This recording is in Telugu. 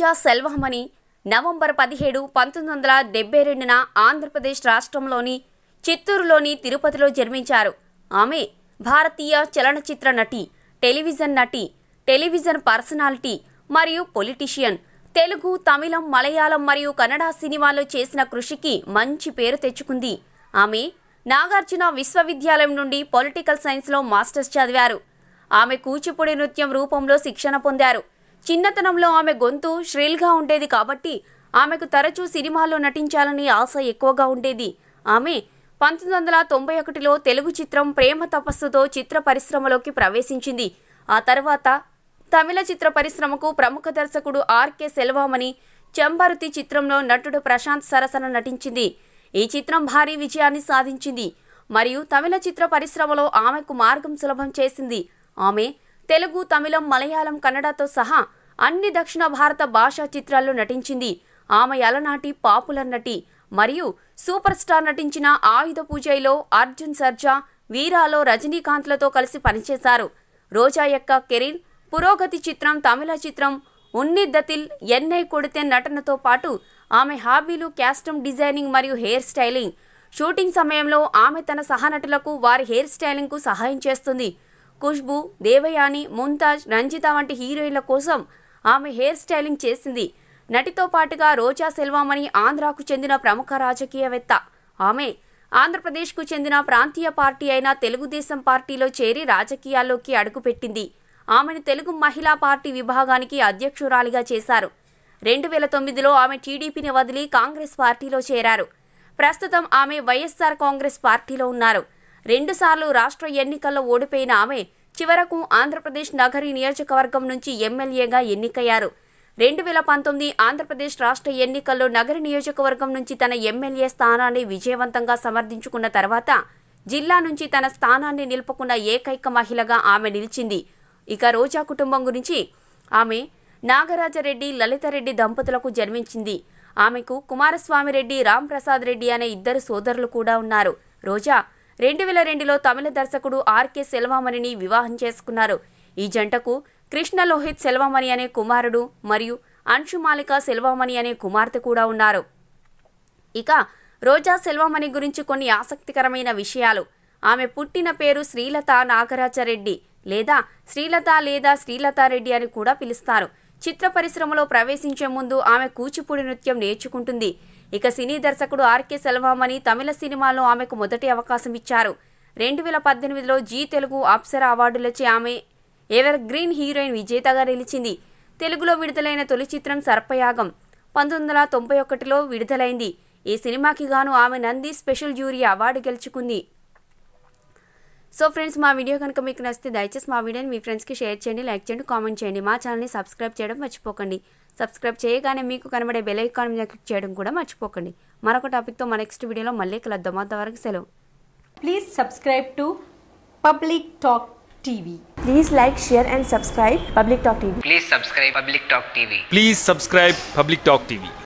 రోజా సెల్వమణి నవంబర్ 17, 1972న ఆంధ్రప్రదేశ్ రాష్ట్రంలోని చిత్తూరులోని తిరుపతిలో జన్మించారు. ఆమె భారతీయ చలనచిత్ర నటి, టెలివిజన్ నటి, టెలివిజన్ పర్సనాలిటీ మరియు పొలిటీషియన్. తెలుగు, తమిళం, మలయాళం మరియు కన్నడ సినిమాల్లో చేసిన కృషికి మంచి పేరు తెచ్చుకుంది. ఆమె నాగార్జున విశ్వవిద్యాలయం నుండి పొలిటికల్ సైన్స్లో మాస్టర్స్ చదివారు. ఆమె కూచిపూడి నృత్యం రూపంలో శిక్షణ పొందారు. చిన్నతనంలో ఆమె గొంతు శ్రీల్గా ఉండేది కాబట్టి ఆమెకు తరచూ సినిమాల్లో నటించాలని ఆశ ఎక్కువగా ఉండేది. ఆమె 1991లో తెలుగు చిత్రం ప్రేమ తపస్సుతో చిత్ర పరిశ్రమలోకి ప్రవేశించింది. ఆ తర్వాత తమిళ చిత్ర పరిశ్రమకు ప్రముఖ దర్శకుడు ఆర్కే సెల్వమణి చెంబరుతి చిత్రంలో నటుడు ప్రశాంత్ సరసన నటించింది. ఈ చిత్రం భారీ విజయాన్ని సాధించింది మరియు తమిళ చిత్ర పరిశ్రమలో ఆమెకు మార్గం సులభం చేసింది. ఆమె తెలుగు, తమిళం, మలయాళం, కన్నడతో సహా అన్ని దక్షిణ భారత భాషా చిత్రాల్లో నటించింది. ఆమె అలనాటి పాపులర్ నటి మరియు సూపర్ స్టార్ నటించిన ఆయుధ పూజలో అర్జున్ సర్జా, వీరాలో రజనీకాంత్లతో కలిసి పనిచేశారు. రోజా యొక్క కెరీర్ పురోగతి చిత్రం, తమిళ చిత్రం ఉన్నిద్దతిల్, ఎన్నై కొడితే నటనతో పాటు ఆమె హాబీలు కాస్ట్యూమ్ డిజైనింగ్ మరియు హెయిర్ స్టైలింగ్. షూటింగ్ సమయంలో ఆమె తన సహనటులకు వారి హెయిర్ స్టైలింగ్కు సహాయం చేస్తుంది. ఖుష్బూ, దేవయాని, ముంతాజ్, రంజిత వంటి హీరోయిన్ల కోసం ఆమె హెయిర్ స్టైలింగ్ చేసింది. నటితో పాటుగా రోజా సెల్వమణి ఆంధ్రాకు చెందిన ప్రముఖ రాజకీయవేత్త. ఆమె ఆంధ్రప్రదేశ్కు చెందిన ప్రాంతీయ పార్టీ అయిన తెలుగుదేశం పార్టీలో చేరి రాజకీయాల్లోకి అడుగుపెట్టింది. ఆమెను తెలుగు మహిళా పార్టీ విభాగానికి అధ్యక్షురాలిగా చేశారు. 2009లో ఆమె టీడీపీని వదిలి కాంగ్రెస్ పార్టీలో చేరారు. ప్రస్తుతం ఆమె వైఎస్ఆర్ కాంగ్రెస్ పార్టీలో ఉన్నారు. 2 సార్లు రాష్ట్ర ఎన్నికల్లో ఓడిపోయిన ఆమె చివరకు ఆంధ్రప్రదేశ్ నగరి నియోజకవర్గం నుంచి ఎమ్మెల్యేగా ఎన్నికయ్యారు. 2019 ఆంధ్రప్రదేశ్ రాష్ట్ర ఎన్నికల్లో నగరి నియోజకవర్గం నుంచి తన ఎమ్మెల్యే స్థానాన్ని విజయవంతంగా సమర్థించుకున్న తర్వాత జిల్లా నుంచి తన స్థానాన్ని నిలుపుకున్న ఏకైక మహిళగా ఆమె నిలిచింది. ఇక రోజా కుటుంబం గురించి, ఆమె నాగరాజరెడ్డి, లలితారెడ్డి దంపతులకు జన్మించింది. ఆమెకు కుమారస్వామి రెడ్డి, రాంప్రసాద్ రెడ్డి అనే 2 సోదరులు కూడా ఉన్నారు. రోజా 2002లో తమిళ దర్శకుడు ఆర్కే సెల్వమణిని వివాహం చేసుకున్నారు. ఈ జంటకు కృష్ణ లోహిత్ సెల్వమణి అనే కుమారుడు మరియు అంశుమాలిక సెల్వమణి అనే కుమార్తె కూడా ఉన్నారు. ఇక రోజా సెల్వమణి గురించి కొన్ని ఆసక్తికరమైన విషయాలు. ఆమె పుట్టిన పేరు శ్రీలత నాగరాజరెడ్డి లేదా శ్రీలతారెడ్డి అని కూడా పిలుస్తారు. చిత్ర పరిశ్రమలో ప్రవేశించే ముందు ఆమె కూచిపూడి నృత్యం నేర్చుకుంటుంది. ఇక సినీ దర్శకుడు ఆర్కే సెల్వమణి తమిళ సినిమాలో ఆమెకు మొదటి అవకాశం ఇచ్చారు. 2018లో జీ తెలుగు అప్సరా అవార్డులచే ఆమె ఎవర్ గ్రీన్ హీరోయిన్ విజేతగా నిలిచింది. తెలుగులో విడుదలైన తొలి చిత్రం సర్పయాగం 1991లో విడుదలైంది. ఈ సినిమాకి గాను ఆమె నంది స్పెషల్ జ్యూరీ అవార్డు గెలుచుకుంది. సో ఫ్రెండ్స్, మా వీడియో కనుక మీకు నచ్చితే దయచేసి మా వీడియోని మీ ఫ్రెండ్స్కి షేర్ చేయండి, లైక్ చేయండి, కామెంట్ చేయండి. మా ఛానల్ని సబ్స్క్రైబ్ చేయడం మర్చిపోకండి. సబ్స్క్రైబ్ చేయగానే మీకు కనబడే బెల్ ఐకాన్ మీద క్లిక్ చేయడం కూడా మర్చిపోకండి. మరొక టాపిక్తో మా నెక్స్ట్ వీడియోలో మళ్ళీ కలుద్దాం. అంతవరకు సెలవు. Please subscribe to Public Talk TV. Please like, share and subscribe Public Talk TV. Please subscribe Public Talk TV. Please subscribe Public Talk TV.